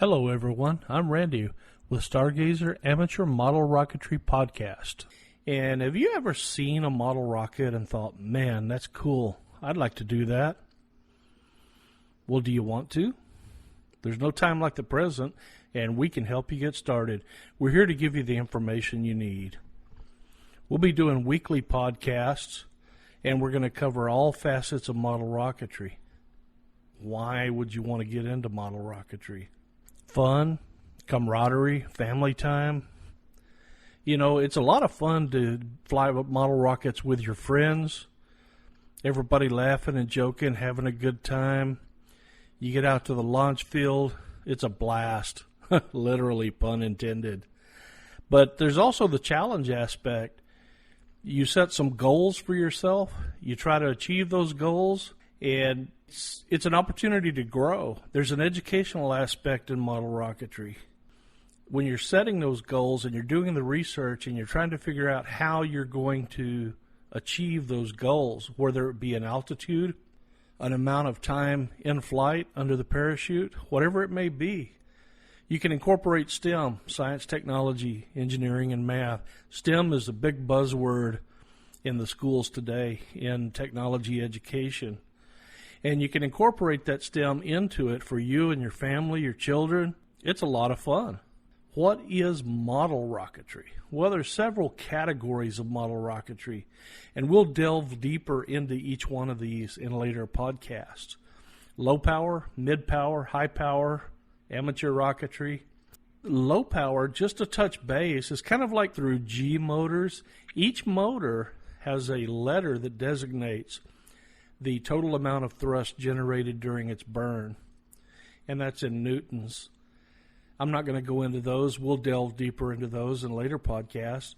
Hello everyone, I'm Randy with Stargazer Amateur Model Rocketry Podcast. And have you ever seen a model rocket and thought, man, that's cool, I'd like to do that? Well, do you want to? There's no time like the present, and we can help you get started. We're here to give you the information you need. We'll be doing weekly podcasts, and we're going to cover all facets of model rocketry. Why would you want to get into model rocketry? Fun, camaraderie, family time. You know, it's a lot of fun to fly model rockets with your friends. Everybody laughing and joking, having a good time. You get out to the launch field, it's a blast. Literally, pun intended. But there's also the challenge aspect. You set some goals for yourself. You try to achieve those goals, and it's an opportunity to grow. There's an educational aspect in model rocketry. When you're setting those goals and you're doing the research and you're trying to figure out how you're going to achieve those goals, whether it be an altitude, an amount of time in flight under the parachute, whatever it may be, you can incorporate STEM, science, technology, engineering, and math. STEM is a big buzzword in the schools today in technology education. And you can incorporate that STEM into it for you and your family, your children. It's a lot of fun. What is model rocketry? Well, there's several categories of model rocketry, and we'll delve deeper into each one of these in later podcasts. Low power, mid power, high power, amateur rocketry. Low power, just a touch base, is kind of like through G motors. Each motor has a letter that designates the total amount of thrust generated during its burn, and that's in newtons. I'm not going to go into those. We'll delve deeper into those in later podcasts.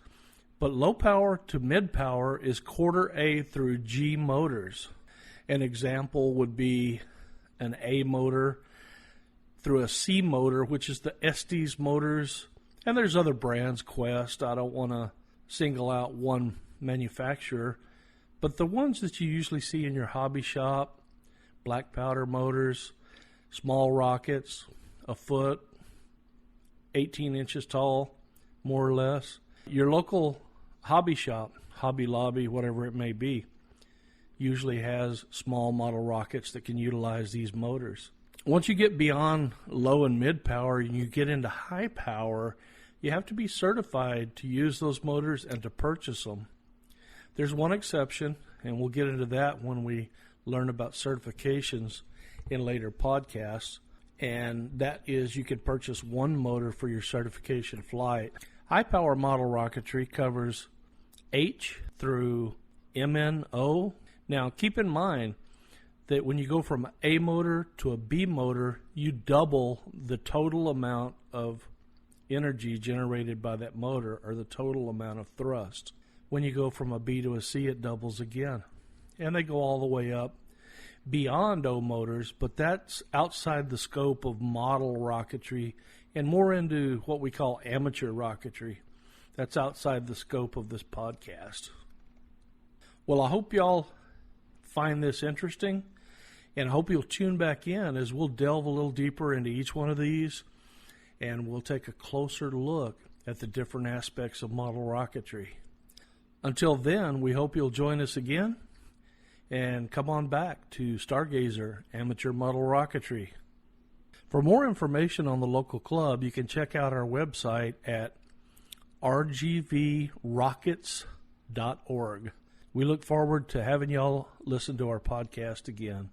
But low power to mid power is quarter A through G motors. An example would be an A motor through a C motor, which is the Estes motors. And there's other brands, Quest. I don't want to single out one manufacturer. But the ones that you usually see in your hobby shop, black powder motors, small rockets, a foot, 18 inches tall, more or less. Your local hobby shop, Hobby Lobby, whatever it may be, usually has small model rockets that can utilize these motors. Once you get beyond low and mid power and you get into high power, you have to be certified to use those motors and to purchase them. There's one exception, and we'll get into that when we learn about certifications in later podcasts, and that is you can purchase one motor for your certification flight. High power model rocketry covers H through MNO. Now keep in mind that when you go from A motor to a B motor, you double the total amount of energy generated by that motor, or the total amount of thrust. When you go from a B to a C, it doubles again. And they go all the way up beyond O motors, but that's outside the scope of model rocketry and more into what we call amateur rocketry. That's outside the scope of this podcast. Well, I hope y'all find this interesting, and I hope you'll tune back in as we'll delve a little deeper into each one of these, and we'll take a closer look at the different aspects of model rocketry. Until then, we hope you'll join us again, and come on back to Stargazer Amateur Model Rocketry. For more information on the local club, you can check out our website at rgvrockets.org. We look forward to having y'all listen to our podcast again.